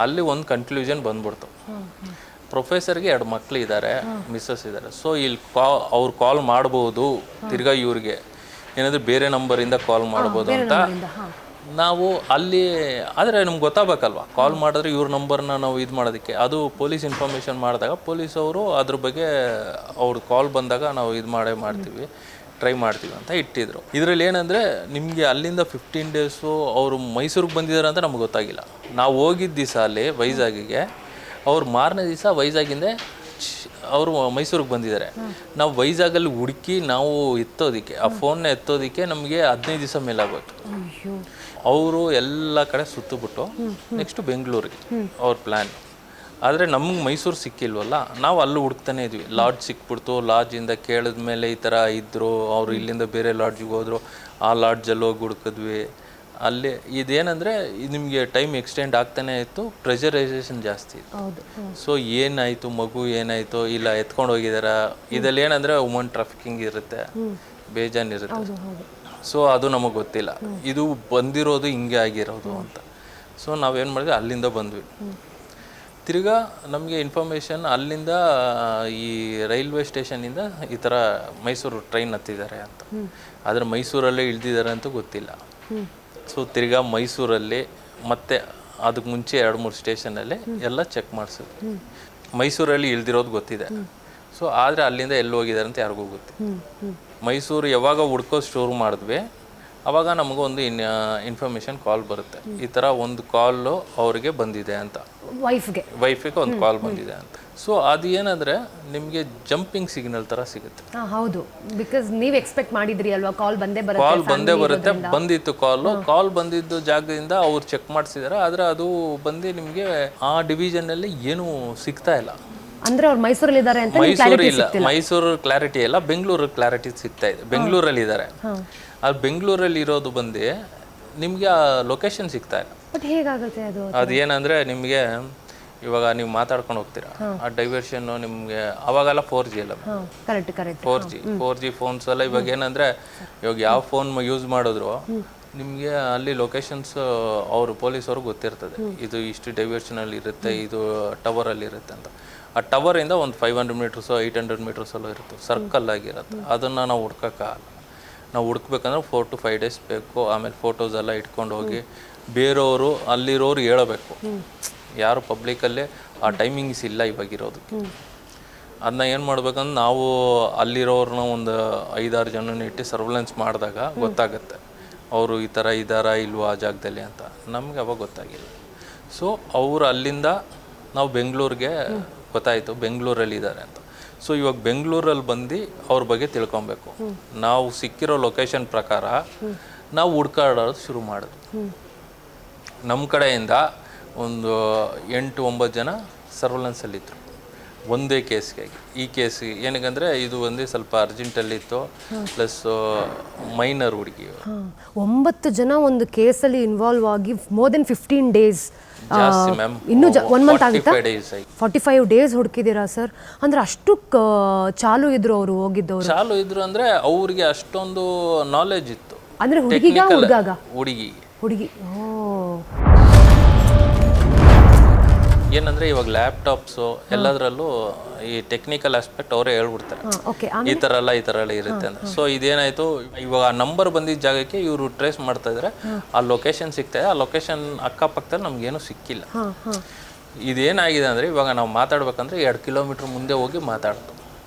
ಅಲ್ಲಿ ಒಂದು ಕನ್ಕ್ಲೂಷನ್ ಬಂದ್ಬಿಡ್ತು. ಪ್ರೊಫೆಸರ್ಗೆ 2 ಮಕ್ಳು ಇದ್ದಾರೆ, ಮಿಸ್ಸಸ್ ಇದ್ದಾರೆ. ಸೊ ಇಲ್ಲಿ ಅವ್ರು ಕಾಲ್ ಮಾಡ್ಬೋದು ತಿರ್ಗಾ ಇವ್ರಿಗೆ ಏನಾದರೂ ಬೇರೆ ನಂಬರಿಂದ ಕಾಲ್ ಮಾಡ್ಬೋದು ಅಂತ ನಾವು ಅಲ್ಲಿ. ಆದರೆ ನಮ್ಗೆ ಗೊತ್ತಾಗಬೇಕಲ್ವ, ಕಾಲ್ ಮಾಡಿದ್ರೆ ಇವ್ರ ನಂಬರ್ನ ನಾವು ಇದು ಮಾಡೋದಕ್ಕೆ. ಅದು ಪೊಲೀಸ್ ಇನ್ಫಾರ್ಮೇಷನ್ ಮಾಡಿದಾಗ ಪೊಲೀಸವರು ಅದ್ರ ಬಗ್ಗೆ ಅವ್ರ ಕಾಲ್ ಬಂದಾಗ ನಾವು ಇದು ಮಾಡ್ತೀವಿ, ಟ್ರೈ ಮಾಡ್ತೀವಿ ಅಂತ ಇಟ್ಟಿದ್ರು. ಇದರಲ್ಲಿ ಏನಂದರೆ ನಿಮಗೆ ಅಲ್ಲಿಂದ 15 ಡೇಸು ಅವರು ಮೈಸೂರಿಗೆ ಬಂದಿದ್ದಾರೆ ಅಂತ ನಮ್ಗೆ ಗೊತ್ತಾಗಿಲ್ಲ. ನಾವು ಹೋಗಿದ್ದ ದಿವಸ ಅಲ್ಲಿ ವೈಜಾಗಿಗೆ, ಅವ್ರು ಮಾರನೇ ದಿವಸ ವೈಜಾಗಿಂದ ಅವರು ಮೈಸೂರಿಗೆ ಬಂದಿದ್ದಾರೆ. ನಾವು ವೈಜಾಗಲ್ಲಿ ಹುಡುಕಿ ನಾವು ಎತ್ತೋದಕ್ಕೆ, ಆ ಫೋನ್ನ ಎತ್ತೋದಕ್ಕೆ ನಮಗೆ 15 ದಿವಸ ಮೇಲಾಗೋಯ್ತು. ಅವರು ಎಲ್ಲ ಕಡೆ ಸುತ್ತಬಿಟ್ಟು ನೆಕ್ಸ್ಟ್ ಬೆಂಗಳೂರಿಗೆ ಅವ್ರ ಪ್ಲ್ಯಾನ್. ಆದರೆ ನಮ್ಗೆ ಮೈಸೂರು ಸಿಕ್ಕಿಲ್ವಲ್ಲ, ನಾವು ಅಲ್ಲಿ ಹುಡುಕ್ತಾನೆ ಇದ್ವಿ. ಲಾಡ್ಜ್ ಸಿಕ್ಬಿಡ್ತು, ಲಾಡ್ಜಿಂದ ಕೇಳಿದ ಮೇಲೆ ಈ ಥರ ಇದ್ದರು, ಅವರು ಇಲ್ಲಿಂದ ಬೇರೆ ಲಾಡ್ಜಿಗೆ ಹೋದರು, ಆ ಲಾಡ್ಜಲ್ಲಿ ಹೋಗಿ ಹುಡುಕಿದ್ವಿ. ಅಲ್ಲಿ ಇದೇನಂದರೆ ನಿಮಗೆ ಟೈಮ್ ಎಕ್ಸ್ಟೆಂಡ್ ಆಗ್ತಾನೆ ಇತ್ತು, ಪ್ರೆಷರೈಸೇಷನ್ ಜಾಸ್ತಿ ಇತ್ತು. ಸೊ ಏನಾಯಿತು, ಮಗು ಏನಾಯಿತು, ಇಲ್ಲ ಎತ್ಕೊಂಡು ಹೋಗಿದಾರ, ಇದರಲ್ಲಿ ಏನಂದರೆ ವುಮನ್ ಟ್ರಾಫಿಕಿಂಗ್ ಇರುತ್ತೆ, ಬೇಜಾನ್ ಇರುತ್ತೆ. ಸೊ ಅದು ನಮಗೆ ಗೊತ್ತಿಲ್ಲ, ಇದು ಬಂದಿರೋದು ಹಿಂಗೆ ಆಗಿರೋದು ಅಂತ. ಸೊ ನಾವೇನು ಮಾಡಿದ್ವಿ, ಅಲ್ಲಿಂದ ಬಂದ್ವಿ. ತಿರ್ಗಾ ನಮಗೆ ಇನ್ಫಾರ್ಮೇಷನ್ ಅಲ್ಲಿಂದ ಈ ರೈಲ್ವೆ ಸ್ಟೇಷನಿಂದ ಈ ಥರ ಮೈಸೂರು ಟ್ರೈನ್ ಹತ್ತಿದ್ದಾರೆ ಅಂತ. ಆದರೆ ಮೈಸೂರಲ್ಲೇ ಇಳ್ದಿದ್ದಾರೆ ಅಂತ ಗೊತ್ತಿಲ್ಲ. ಸೊ ತಿರ್ಗಾ ಮೈಸೂರಲ್ಲಿ ಮತ್ತೆ ಅದಕ್ಕೆ ಮುಂಚೆ 2-3 ಸ್ಟೇಷನಲ್ಲಿ ಎಲ್ಲ ಚೆಕ್ ಮಾಡಿಸಿದ್ವಿ. ಮೈಸೂರಲ್ಲಿ ಇಳ್ದಿರೋದು ಗೊತ್ತಿದೆ. ಸೊ ಆದರೆ ಅಲ್ಲಿಂದ ಎಲ್ಲಿ ಹೋಗಿದ್ದಾರೆ ಅಂತ ಯಾರಿಗೂ ಗೊತ್ತಿಲ್ಲ. ಮೈಸೂರು ಯಾವಾಗ ಹುಡ್ಕೋದು ಶುರು ಮಾಡಿದ್ವಿ, ಆವಾಗ ನಮಗೊಂದು ಇನ್ಫಾರ್ಮೇಷನ್ ಕಾಲ್ ಬರುತ್ತೆ, ಈ ಥರ ಒಂದು ಕಾಲು ಅವ್ರಿಗೆ ಬಂದಿದೆ ಅಂತ, ವೈಫಿಗೆ ಒಂದು ಕಾಲ್ ಬಂದಿದೆ ಅಂತ. ಸೊ ಅದು ಏನಂದರೆ ನಿಮಗೆ ಜಂಪಿಂಗ್ ಸಿಗ್ನಲ್ ಥರ ಸಿಗುತ್ತೆ. ಹೌದು, ಬಿಕಾಸ್ ನೀವು ಎಕ್ಸ್ಪೆಕ್ಟ್ ಮಾಡಿದ್ರಿ ಅಲ್ವಾ, ಕಾಲ್ ಬಂದೇ ಬರುತ್ತೆ. ಬಂದಿತ್ತು ಕಾಲ್ ಬಂದಿದ್ದು ಜಾಗದಿಂದ ಅವ್ರು ಚೆಕ್ ಮಾಡಿಸಿದ್ದಾರೆ. ಆದರೆ ಅದು ಬಂದು ನಿಮಗೆ ಆ ಡಿವಿಷನ್ನಲ್ಲಿ ಏನೂ ಸಿಗ್ತಾ ಇಲ್ಲ. ಅಂದ್ರೆ ಅವ್ರು ಮೈಸೂರಲ್ಲಿ ಇದ್ದಾರೆ ಅಂತ ಮೈಸೂರು ಕ್ಲಾರಿಟಿ ಇಲ್ಲ, ಬೆಂಗಳೂರು ಕ್ಲಾರಿಟಿ ಸಿಗ್ತಾ ಇದೆ. ಬೆಂಗಳೂರಲ್ಲಿ ಇದ್ದಾರೆ, ಅದು ಬೆಂಗಳೂರಲ್ಲಿ ಇರೋದು ಬಂದು ನಿಮಗೆ ಆ ಲೊಕೇಶನ್ ಸಿಗ್ತಾ ಇಲ್ಲ. ಹೇಗಾಗುತ್ತೆ ಅದು? ಅದೇನಂದರೆ ನಿಮಗೆ ಇವಾಗ ನೀವು ಮಾತಾಡ್ಕೊಂಡು ಹೋಗ್ತೀರಾ, ಆ ಡೈವರ್ಷನ್ನು ನಿಮಗೆ ಅವಾಗೆಲ್ಲ 4G ಅಲ್ಲ, 4G ಫೋನ್ಸ್ ಎಲ್ಲ. ಇವಾಗ ಏನಂದರೆ ಇವಾಗ ಯಾವ ಫೋನ್ ಯೂಸ್ ಮಾಡಿದ್ರು ನಿಮಗೆ ಅಲ್ಲಿ ಲೊಕೇಶನ್ಸ್ ಅವರು ಪೊಲೀಸವ್ರಿಗೆ ಗೊತ್ತಿರ್ತದೆ, ಇದು ಇಷ್ಟು ಡೈವರ್ಷನಲ್ಲಿ ಇರುತ್ತೆ, ಇದು ಟವರಲ್ಲಿ ಇರುತ್ತೆ ಅಂತ. ಆ ಟವರಿಂದ ಒಂದು 500 ಮೀಟರ್ಸು 800 ಮೀಟರ್ಸಲ್ಲೂ ಇರುತ್ತೆ, ಸರ್ಕಲ್ ಆಗಿರುತ್ತೆ. ಅದನ್ನು ನಾವು ಹುಡ್ಕೋಕ್ಕಾಗಲ್ಲ. ನಾವು ಹುಡುಕ್ಬೇಕಂದ್ರೆ 4 to 5 ಡೇಸ್ ಬೇಕು. ಆಮೇಲೆ ಫೋಟೋಸ್ ಎಲ್ಲ ಇಟ್ಕೊಂಡು ಹೋಗಿ ಬೇರೆಯವರು ಅಲ್ಲಿರೋರು ಹೇಳಬೇಕು. ಯಾರು ಪಬ್ಲಿಕಲ್ಲೇ ಆ ಟೈಮಿಂಗ್ಸ್ ಇಲ್ಲ ಇವಾಗಿರೋದಕ್ಕೆ. ಅದನ್ನ ಏನು ಮಾಡ್ಬೇಕಂದ್ರೆ ನಾವು ಅಲ್ಲಿರೋರನ್ನ ಒಂದು 5-6 ಜನನ ಇಟ್ಟು ಸರ್ವೆಲೆನ್ಸ್ ಮಾಡಿದಾಗ ಗೊತ್ತಾಗುತ್ತೆ ಅವರು ಈ ಥರ ಇದ್ದಾರಾ ಇಲ್ವೋ ಆ ಜಾಗದಲ್ಲಿ ಅಂತ. ನಮಗೆ ಅವಾಗ ಗೊತ್ತಾಗಿಲ್ಲ. ಸೊ ಅವರು ಅಲ್ಲಿಂದ ನಾವು ಬೆಂಗಳೂರಿಗೆ ಗೊತ್ತಾಯಿತು ಬೆಂಗಳೂರಲ್ಲಿ ಇದ್ದಾರೆ ಅಂತ. ಸೊ ಇವಾಗ ಬೆಂಗಳೂರಲ್ಲಿ ಬಂದು ಅವ್ರ ಬಗ್ಗೆ ತಿಳ್ಕೊಬೇಕು. ನಾವು ಸಿಕ್ಕಿರೋ ಲೊಕೇಶನ್ ಪ್ರಕಾರ ನಾವು ಹುಡ್ಕಾಡೋದು ಶುರು ಮಾಡಿದ್ವಿ. ನಮ್ಮ ಕಡೆಯಿಂದ ಒಂದು 8-9 ಜನ ಸರ್ವೆಲೆನ್ಸಲ್ಲಿದ್ದರು ಒಂದೇ ಕೇಸ್ಗಾಗಿ. ಈ ಕೇಸ್ ಏನಕ್ಕಂದರೆ ಇದು ಒಂದು ಸ್ವಲ್ಪ ಅರ್ಜೆಂಟಲ್ಲಿತ್ತು, ಪ್ಲಸ್ ಮೈನರ್ ಹುಡುಗಿ. 9 ಜನ ಒಂದು ಕೇಸಲ್ಲಿ ಇನ್ವಾಲ್ವ್ ಆಗಿ ಮೋರ್ ದೆನ್ 15 ಡೇಸ್, ಜಾಸ್ತಿ ಮ್ಯಾಮ್, ಇನ್ನೂ 1 ಮಂತ್ ಆಗುತ್ತಾ? 45 ಡೇಸ್ ಹುಡುಕಿದ್ದೀರಾ ಸರ್? ಅಂದರೆ ಅಷ್ಟು ಚಾಲು ಇದ್ರು ಅವರು ಹೋಗಿದ್ದವರು? ಚಾಲು ಇದ್ರು ಅಂದರೆ ಅವ್ರಿಗೆ ಅಷ್ಟೊಂದು ನಾಲೆಜ್ ಇತ್ತು. ಅಂದರೆ ಹುಡುಗಿಗೆ ಹುಡುಗಿ ಏನಂದರೆ ಇವಾಗ ಲ್ಯಾಪ್ಟಾಪ್ಸು ಎಲ್ಲದರಲ್ಲೂ ಈ ಟೆಕ್ನಿಕಲ್ ಆಸ್ಪೆಕ್ಟ್ ಅವರೇ ಹೇಳ್ಬಿಡ್ತಾರೆ, ಈ ಥರ ಎಲ್ಲ ಇರುತ್ತೆ ಅಂತ. ಸೊ ಇದೇನಾಯಿತು, ಇವಾಗ ಆ ನಂಬರ್ ಬಂದಿದ್ದ ಜಾಗಕ್ಕೆ ಇವರು ಟ್ರೇಸ್ ಮಾಡ್ತಾ ಇದ್ದಾರೆ, ಆ ಲೊಕೇಶನ್ ಸಿಗ್ತಾ ಇದೆ. ಆ ಲೊಕೇಶನ್ ಅಕ್ಕಪಕ್ಕದಲ್ಲಿ ನಮಗೇನು ಸಿಕ್ಕಿಲ್ಲ. ಇದೇನಾಗಿದೆ ಅಂದರೆ ಇವಾಗ ನಾವು ಮಾತಾಡ್ಬೇಕಂದ್ರೆ 2 ಕಿಲೋಮೀಟ್ರ್ ಮುಂದೆ ಹೋಗಿ ಮಾತಾಡ್ತು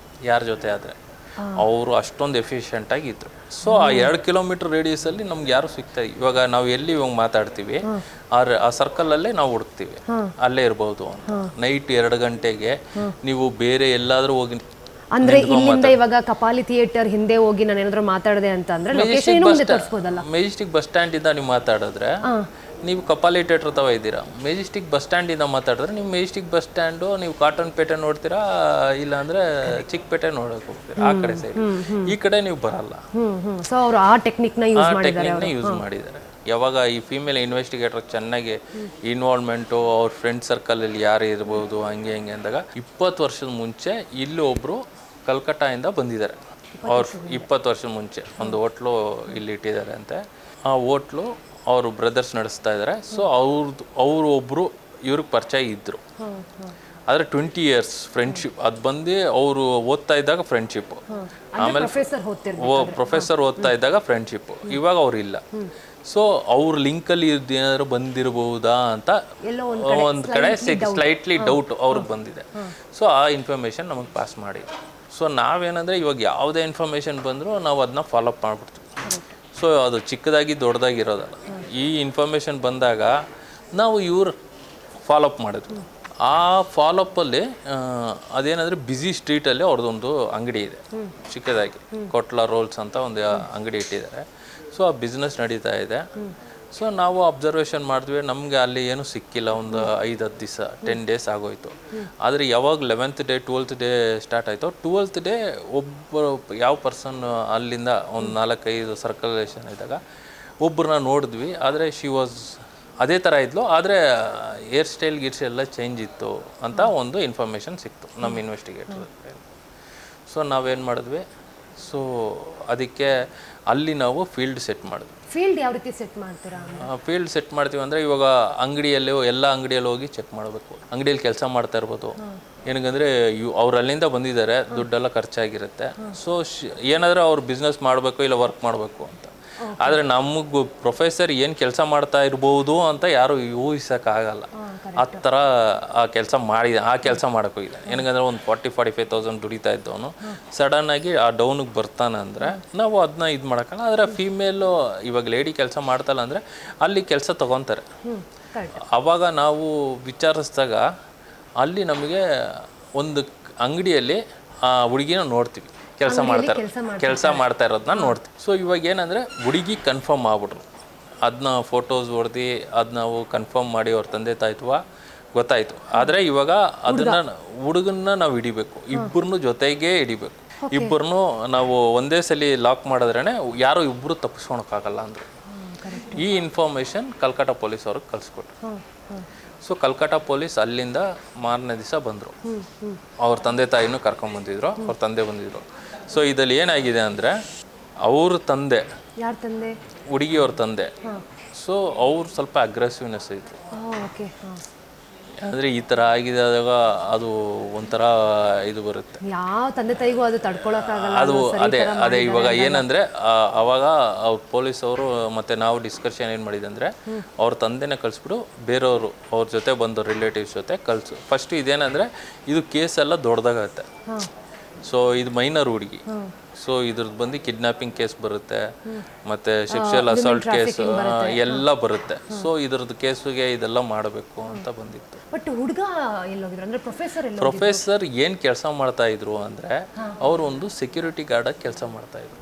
ಯಾರ ಜೊತೆ ಆದರೆ. ಅವರು ಅಷ್ಟೊಂದು ಎಫಿಷಿಯೆಂಟಾಗಿ ಇದ್ರು. ಸೊ ಆ 2 ಕಿಲೋಮೀಟ್ರ್ ರೇಡಿಯಸಲ್ಲಿ ನಮ್ಗೆ ಯಾರು ಸಿಗ್ತಾ. ಇವಾಗ ನಾವು ಎಲ್ಲಿ ಇವಾಗ ಮಾತಾಡ್ತೀವಿ ಆ ಸರ್ಕಲಲ್ಲೇ ನಾವು ಹುಡುಕ್ತೀವಿ, ಅಲ್ಲೇ ಇರ್ಬೋದು ಅಂತ. ನೈಟ್ 2 ಗಂಟೆಗೆ ನೀವು ಬೇರೆ ಎಲ್ಲಾದರೂ ಹೋಗಿ, ಅಂದ್ರೆ ಇಲ್ಲಿಂದ ಇವಾಗ ಕಪಾಲಿ ಥಿಯೇಟರ್ ಹಿಂದೆ ಹೋಗಿ ನಾನು ಏನಾದರೂ ಮಾತಾಡಿದೆ ಅಂತ ಅಂದ್ರೆ ಮೆಜೆಸ್ಟಿಕ್ ಬಸ್ ಸ್ಟ್ಯಾಂಡಿಂದ ನೀವು ಮಾತಾಡಿದ್ರೆ ನೀವು ಕಪಾಲಿ ಥಿಯೇಟರ್ ತವ ಇದ್ದೀರಾ. ಮೆಜೆಸ್ಟಿಕ್ ಬಸ್ ಸ್ಟ್ಯಾಂಡಿಂದ ಮಾತಾಡಿದ್ರೆ ನೀವು ಮೆಜೆಸ್ಟಿಕ್ ಬಸ್ ಸ್ಟ್ಯಾಂಡು, ನೀವು ಕಾಟನ್ ಪೇಟೆ ನೋಡ್ತೀರಾ, ಇಲ್ಲಾಂದ್ರೆ ಚಿಕ್ಕಪೇಟೆ ನೋಡೋಕೆ ಹೋಗ್ತೀರಾ, ಆ ಕಡೆ ಸೈಡ್. ಈ ಕಡೆ ನೀವು ಬರಲ್ಲ. ಸೊ ಅವರು ಆ ಟೆಕ್ನಿಕ್ನ ಯೂಸ್ ಮಾಡಿದ್ದಾರೆ. ಯಾವಾಗ ಈ ಫೀಮೇಲ್ ಇನ್ವೆಸ್ಟಿಗೇಟರ್ ಚೆನ್ನಾಗಿ ಇನ್ವಾಲ್ವ್ಮೆಂಟು, ಅವ್ರ ಫ್ರೆಂಡ್ ಸರ್ಕಲಲ್ಲಿ ಯಾರು ಇರ್ಬೋದು ಹಂಗೆ ಹಿಂಗೆ ಅಂದಾಗ 20 ವರ್ಷದ ಮುಂಚೆ ಇಲ್ಲಿ ಒಬ್ಬರು ಕಲ್ಕಟ್ಟಾಯಿಂದ ಬಂದಿದ್ದಾರೆ. ಅವ್ರು 20 ವರ್ಷದ ಮುಂಚೆ ಒಂದು ಹೋಟ್ಲು ಇಲ್ಲಿ ಇಟ್ಟಿದ್ದಾರೆ ಅಂತೆ. ಆ ಹೋಟ್ಲು ಅವರು ಬ್ರದರ್ಸ್ ನಡೆಸ್ತಾ ಇದ್ದಾರೆ. ಸೊ ಅವರು ಒಬ್ಬರು ಇವ್ರಿಗೆ ಪರಿಚಯ ಇದ್ದರು. ಆದರೆ 20 years ಫ್ರೆಂಡ್ಶಿಪ್ ಅದು ಬಂದು ಅವರು ಓದ್ತಾ ಇದ್ದಾಗ ಫ್ರೆಂಡ್ಶಿಪ್ಪು, ಆಮೇಲೆ ಪ್ರೊಫೆಸರ್ ಓದ್ತಾ ಇದ್ದಾಗ ಫ್ರೆಂಡ್ಶಿಪ್ಪು, ಇವಾಗ ಅವ್ರಿಲ್ಲ. ಸೊ ಅವ್ರ ಲಿಂಕಲ್ಲಿ ಏನಾದ್ರು ಬಂದಿರಬಹುದಾ ಅಂತ ಒಂದು ಕಡೆ ಸ್ಲೈಟ್ಲಿ ಡೌಟ್ ಅವ್ರಿಗೆ ಬಂದಿದೆ. ಸೊ ಆ ಇನ್ಫಾರ್ಮೇಷನ್ ನಮಗೆ ಪಾಸ್ ಮಾಡಿದ್ರು. ಸೊ ನಾವೇನಂದರೆ ಇವಾಗ ಯಾವುದೇ ಇನ್ಫಾರ್ಮೇಷನ್ ಬಂದರೂ ನಾವು ಅದನ್ನ ಫಾಲೋಅಪ್ ಮಾಡಿಬಿಡ್ತೀವಿ. ಸೊ ಅದು ಚಿಕ್ಕದಾಗಿ ದೊಡ್ಡದಾಗಿರೋದಲ್ಲ. ಈ ಇನ್ಫಾರ್ಮೇಷನ್ ಬಂದಾಗ ನಾವು ಇವ್ರು ಫಾಲೋಅಪ್ ಮಾಡಿದ್ವಿ. ಆ ಫಾಲೋಅಪ್ಪಲ್ಲಿ ಅದೇನಂದರೆ ಬ್ಯುಸಿ ಸ್ಟ್ರೀಟಲ್ಲಿ ಅವ್ರದ್ದೊಂದು ಅಂಗಡಿ ಇದೆ ಚಿಕ್ಕದಾಗಿ, ಕೊಟ್ಲ ರೋಲ್ಸ್ ಅಂತ ಒಂದು ಅಂಗಡಿ ಇಟ್ಟಿದ್ದಾರೆ. ಸೊ ಆ ಬಿಸ್ನೆಸ್ ನಡೀತಾ ಇದೆ. ಸೊ ನಾವು ಅಬ್ಸರ್ವೇಷನ್ ಮಾಡಿದ್ವಿ, ನಮಗೆ ಅಲ್ಲಿ ಏನೂ ಸಿಕ್ಕಿಲ್ಲ. ಒಂದು 5-10 ದಿವಸ 10 days ಆಗೋಯ್ತು. ಆದರೆ ಯಾವಾಗ 11th day 12th day start ಆಯಿತು, 12th day ಒಬ್ಬರು ಯಾವ ಪರ್ಸನ್ ಅಲ್ಲಿಂದ ಒಂದು 4-5 ಸರ್ಕಲೇಷನ್ ಇದ್ದಾಗ ಒಬ್ಬರನ್ನ ನೋಡಿದ್ವಿ. ಆದರೆ ಶಿ ವಾಸ್ ಅದೇ ಥರ ಇದ್ಲು, ಆದರೆ ಹೇರ್ ಸ್ಟೈಲ್ ಎಲ್ಲ ಚೇಂಜ್ ಇತ್ತು ಅಂತ ಒಂದು ಇನ್ಫಾರ್ಮೇಷನ್ ಸಿಕ್ತು ನಮ್ಮ ಇನ್ವೆಸ್ಟಿಗೇಟರ್. ಸೊ ನಾವೇನು ಮಾಡಿದ್ವಿ, ಸೊ ಅದಕ್ಕೆ ಅಲ್ಲಿ ನಾವು ಫೀಲ್ಡ್ ಸೆಟ್ ಮಾಡಿದ್ವಿ. ಫೀಲ್ಡ್ ಯಾವ ರೀತಿ ಸೆಟ್ ಮಾಡ್ತೀರಾ? ಫೀಲ್ಡ್ ಸೆಟ್ ಮಾಡ್ತೀವಿ ಅಂದರೆ ಇವಾಗ ಅಂಗಡಿಯಲ್ಲಿ ಎಲ್ಲ ಅಂಗಡಿಯಲ್ಲಿ ಹೋಗಿ ಚೆಕ್ ಮಾಡಬೇಕು. ಅಂಗಡಿಯಲ್ಲಿ ಕೆಲಸ ಮಾಡ್ತಾ ಇರ್ಬೋದು, ಏನಕ್ಕಂದರೆ ಅವ್ರು ಅಲ್ಲಿಂದ ಬಂದಿದ್ದಾರೆ, ದುಡ್ಡೆಲ್ಲ ಖರ್ಚಾಗಿರುತ್ತೆ. ಸೊ ಏನಾದರೂ ಅವ್ರು ಬಿಸ್ನೆಸ್ ಮಾಡಬೇಕು ಇಲ್ಲ ವರ್ಕ್ ಮಾಡಬೇಕು ಅಂತ. ಆದರೆ ನಮಗೂ ಪ್ರೊಫೆಸರ್ ಏನು ಕೆಲಸ ಮಾಡ್ತಾ ಇರ್ಬೋದು ಅಂತ ಯಾರು ಊಹಿಸೋಕ್ಕಾಗಲ್ಲ. ಆ ಥರ ಆ ಕೆಲಸ ಮಾಡೋಕ್ಕೆ ಹೋಗಿದೆ. ಏನಕ್ಕಂದರೆ ಒಂದು 40,000-45,000 ದುಡಿತಾ ಇದ್ದವನು ಸಡನ್ನಾಗಿ ಆ ಡೌನಿಗೆ ಬರ್ತಾನೆ ಅಂದರೆ ನಾವು ಅದನ್ನ ಇದು ಮಾಡೋಕ್ಕಲ್ಲ. ಆದರೆ ಫೀಮೇಲು ಇವಾಗ ಲೇಡಿ ಕೆಲಸ ಮಾಡ್ತಲ್ಲ ಅಂದರೆ ಅಲ್ಲಿ ಕೆಲಸ ತೊಗೊತಾರೆ. ಆವಾಗ ನಾವು ವಿಚಾರಿಸಿದಾಗ ಅಲ್ಲಿ ನಮಗೆ ಒಂದು ಅಂಗಡಿಯಲ್ಲಿ ಆ ಹುಡುಗಿನ ನೋಡ್ತೀವಿ ಕೆಲಸ ಮಾಡ್ತಾ ಇರೋದನ್ನ ನೋಡ್ತೀವಿ. ಸೊ ಇವಾಗ ಏನಂದರೆ ಹುಡುಗಿ ಕನ್ಫರ್ಮ್ ಆಗ್ಬಿಟ್ರು, ಅದನ್ನ ಫೋಟೋಸ್ ಹೊಡೆದು ಅದು ನಾವು ಕನ್ಫರ್ಮ್ ಮಾಡಿ ಅವ್ರ ತಂದೆ ತಾಯ್ತುವ ಗೊತ್ತಾಯಿತು. ಆದರೆ ಇವಾಗ ಅದನ್ನು ಹುಡುಗನ್ನ ನಾವು ಹಿಡಿಬೇಕು, ಇಬ್ಬರನ್ನೂ ಜೊತೆಗೇ ಹಿಡಿಬೇಕು. ಇಬ್ಬರನ್ನೂ ನಾವು ಒಂದೇ ಸಲ ಲಾಕ್ ಮಾಡಿದ್ರೇ ಯಾರು ಇಬ್ಬರು ತಪ್ಪಿಸ್ಕೊಳಕ್ಕಾಗಲ್ಲ ಅಂದರು. ಈ ಇನ್ಫಾರ್ಮೇಷನ್ ಕಲ್ಕಟ್ಟ ಪೊಲೀಸ್ ಅವ್ರಿಗೆ ಕಳಿಸ್ಕೊಟ್ರು. ಸೊ ಕಲ್ಕಟ್ಟ ಪೊಲೀಸ್ ಅಲ್ಲಿಂದ ಮಾರನೇ ದಿವಸ ಬಂದರು. ಅವ್ರ ತಂದೆ ತಾಯಿನೂ ಕರ್ಕೊಂಬಂದಿದ್ರು, ಅವ್ರ ತಂದೆ ಬಂದಿದ್ರು. ಸೊ ಇದರಲ್ಲಿ ಏನಾಗಿದೆ ಅಂದರೆ ಅವ್ರ ತಂದೆ, ಯಾರ ತಂದೆ? ಹುಡುಗಿಯವ್ರ ತಂದೆ. ಸೊ ಅವ್ರು ಸ್ವಲ್ಪ ಅಗ್ರೆಸಿವ್ನೆಸ್ ಇತ್ತು. ಅಂದರೆ ಈ ಥರ ಆಗಿದಾಗ ಅದು ಒಂಥರ ಇದು ಬರುತ್ತೆ. ಯಾವ ತಂದೆ ತಾಯಿಗೂ ಅದು ತಡ್ಕೊಳಕ್ಕಾಗಲ್ಲ. ಅದು ಅದೇ ಇವಾಗ ಏನಂದರೆ ಅವಾಗ ಅವ್ರ ಪೊಲೀಸವರು ಮತ್ತು ನಾವು ಡಿಸ್ಕಷನ್ ಏನು ಮಾಡಿದೆ ಅಂದರೆ ಅವ್ರ ತಂದೆನ ಕಳಿಸ್ಬಿಟ್ಟು ಬೇರೆಯವರು ಅವ್ರ ಜೊತೆ ಬಂದು ರಿಲೇಟಿವ್ಸ್ ಜೊತೆ ಕಳಿಸು. ಫಸ್ಟು ಇದೇನಂದರೆ ಇದು ಕೇಸೆಲ್ಲ ದೊಡ್ಡದಾಗತ್ತೆ. ಸೊ ಇದು ಮೈನರ್ ಹುಡುಗಿ. ಸೊ ಇದ್ರದ್ದು ಬಂದು ಕಿಡ್ನಾಪಿಂಗ್ ಕೇಸ್ ಬರುತ್ತೆ, ಮತ್ತು ಸೆಕ್ಷುವಲ್ ಅಸಾಲ್ಟ್ ಕೇಸ್ ಎಲ್ಲ ಬರುತ್ತೆ. ಸೊ ಇದ್ರದ್ದು ಕೇಸಿಗೆ ಇದೆಲ್ಲ ಮಾಡಬೇಕು ಅಂತ ಬಂದಿತ್ತು. ಬಟ್ ಹುಡುಗ ಎಲ್ಲೋಗಿದ್ರು ಅಂದರೆ ಪ್ರೊಫೆಸರ್ ಏನು ಕೆಲಸ ಮಾಡ್ತಾ ಇದ್ರು ಅಂದರೆ ಅವರು ಒಂದು ಸೆಕ್ಯೂರಿಟಿ ಗಾರ್ಡಾಗಿ ಕೆಲಸ ಮಾಡ್ತಾ ಇದ್ರು.